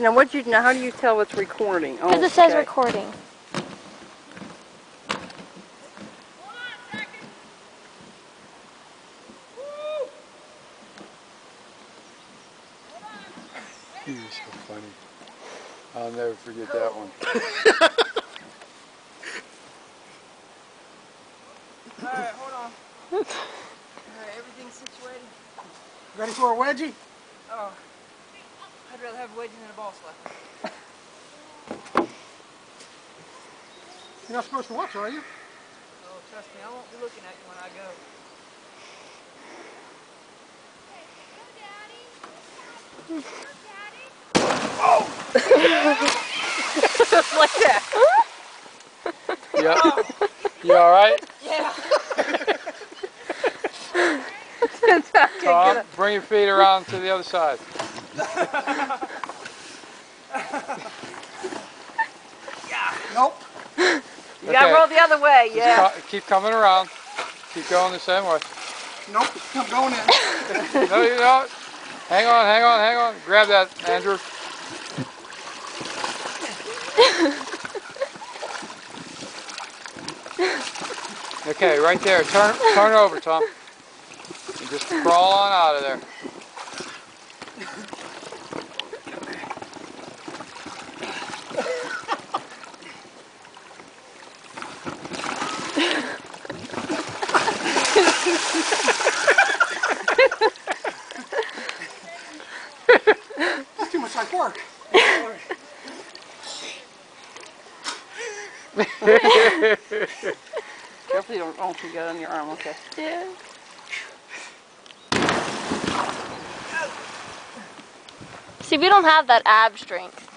Now how do you tell it's recording? Because it says recording. You're so funny. I'll never forget that one. Alright, hold on. Alright, everything's situated. Ready for a wedgie? Oh. I'd rather have a wedgie than a ball slapper. You're not supposed to watch, are you? Oh, trust me, I won't be looking at you when I go. Oh! Just like that. Yep. You alright? Yeah. Tom, bring your feet around to the other side. Nope. You gotta roll the other way, yeah. Keep coming around. Keep going the same way. Nope, I'm going in. No, you don't. Hang on, hang on, hang on. Grab that, Andrew. Okay, right there. Turn over, Tom. And just crawl on out of there. That's too much like work. Careful you don't get on your arm, okay? Yeah. See, we don't have that ab strength.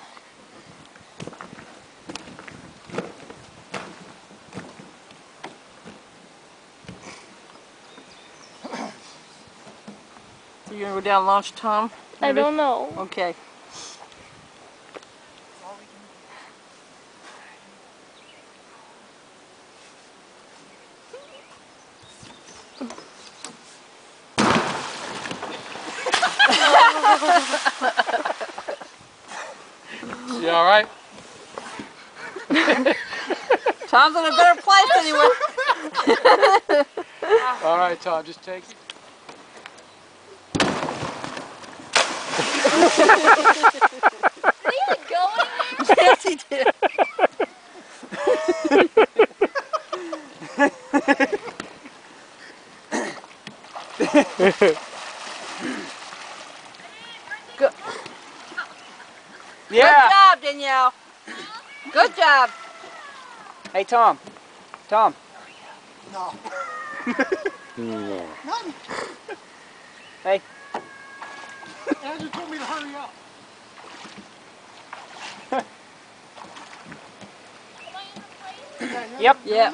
So you're gonna go down and launch Tom? I don't know. Okay. You alright? Tom's in a better place anyway. Alright, Tom, just take it. Did he even go in there? Yes, he did. Good. Yeah. Good job, Danielle. Good job. Hey, Tom. Tom. No. Nothing. Hey. Andrew told me to hurry up. Yep. Yeah.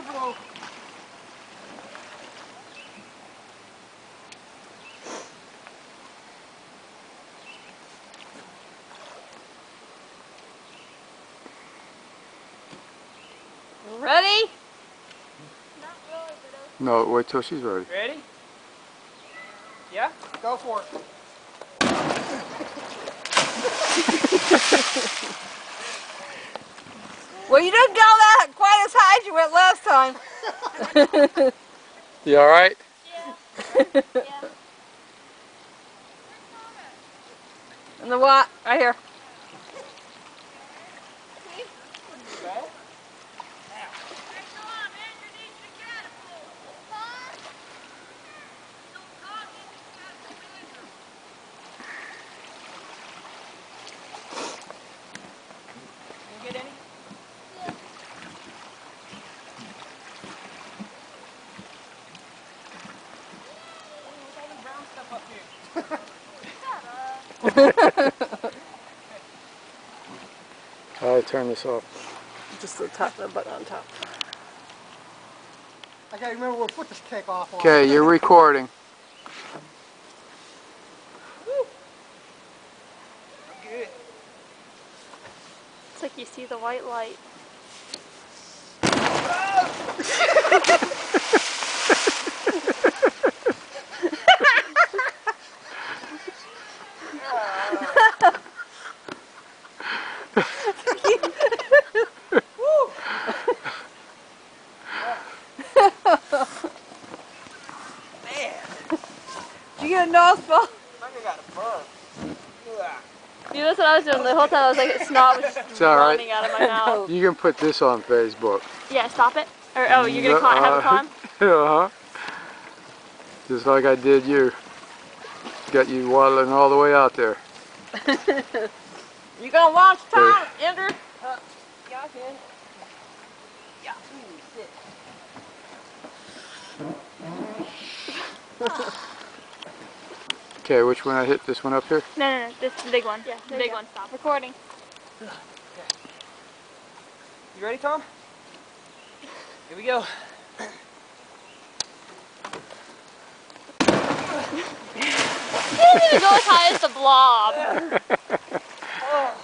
Ready? No, wait till she's ready. Ready? Yeah? Go for it. Well, you didn't go that quite as high as you went last time. You alright? Yeah. Yeah. And the what? Right here. Get any? Brown stuff up here. How do I turn this off? Just the top, the button on top. I gotta remember what foot to take off on. Okay, you're recording. Good. It's like you see the white light. get a noseful. Sucker got a burp. Yeah. Dude, that's what I was doing the whole time. I was like, snot was just all right. running out of my mouth. You can put this on Facebook. Yeah, stop it. Or, oh, you're going to have a climb? Uh-huh. Just like I did you. Got you waddling all the way out there. You gonna launch Tom, Andrew? Yeah, I can. Yeah. Sit. Okay, which one I hit? This one up here? No. This is the big one. Yeah, the big one. Stop recording. Okay. You ready, Tom? Here we go. You didn't even go as high as the blob. Oh.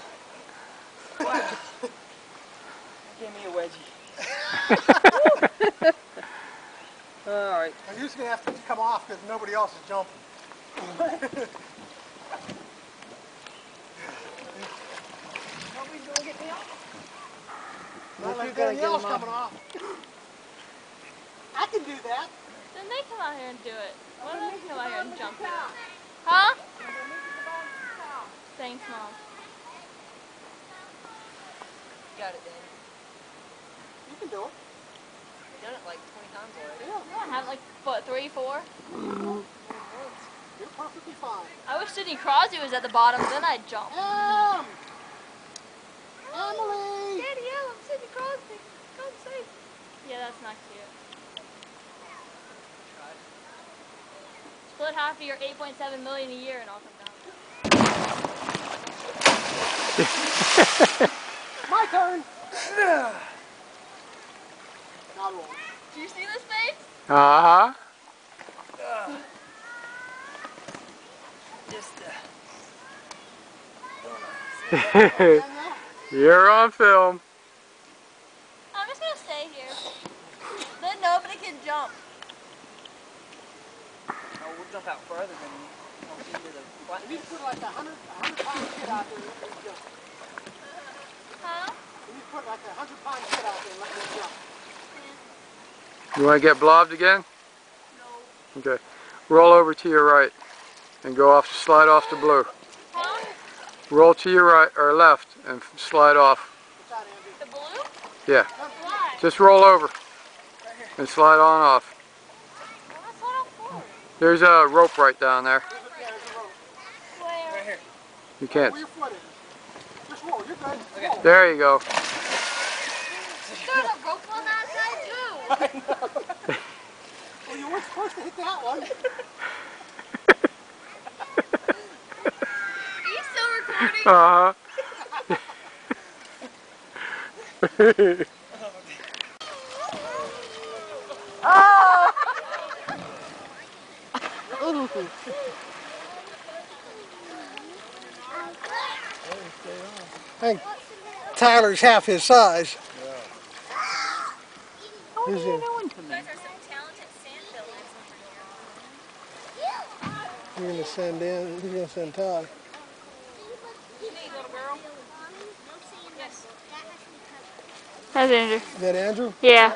Wow. Give me a wedgie. Alright. You're just going to have to come off because nobody else is jumping. Nobody's going to get me off? Not like Danielle's coming off. I can do that. Then they come out here and do it. Why don't they come out here and jump it? Huh? Thanks, Mom. Got it, Danny. You can do it. I've done it like 20 times already. I have like, what, 3, 4? You're perfectly fine. I wish Sidney Crosby was at the bottom, then I'd jump. Emily! Daddy, I'm Sidney Crosby. Come see. Yeah, that's not cute. Split half of your 8.7 million a year and I'll come down. My turn! Not wrong. Do you see this face? Uh-huh. Just, You're on film. I'm just gonna stay here. Then nobody can jump. oh, we'll jump out further than into the butt. You need to put like a 100-pound kid out there and let me jump. Huh? You need to put like a 100-pound kid out there and let me jump. You want to get blobbed again? No. Okay. Roll over to your right and go off, slide off the blue. Huh? Roll to your right or left and slide off. What's that, Andy? The blue? Yeah. Why? Just roll over and slide on off. Well, that's what I'm for. There's a rope right down there. Yeah, there's a rope. Where? Right here. You can't. Where your foot is. Just roll, you're good. Okay. Roll. There you go. There's a rope on that side too. Well, you weren't supposed to hit that one. Are you still recording? Uh-huh. Oh! I think Tyler's half his size. What are you doing to me? You guys are some talented sand builders over here. You're going to send in, you're going to send Ty. Yes. That's Andrew. Is that Andrew? Yeah.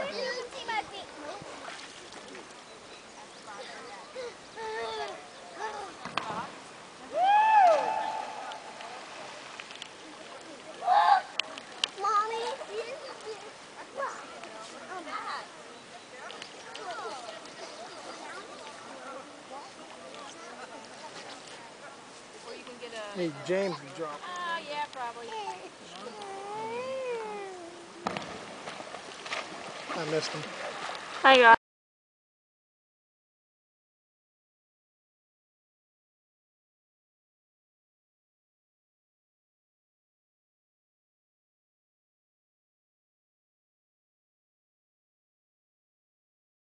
Hey, James is dropping. Yeah, probably. I missed him. Hi, guys.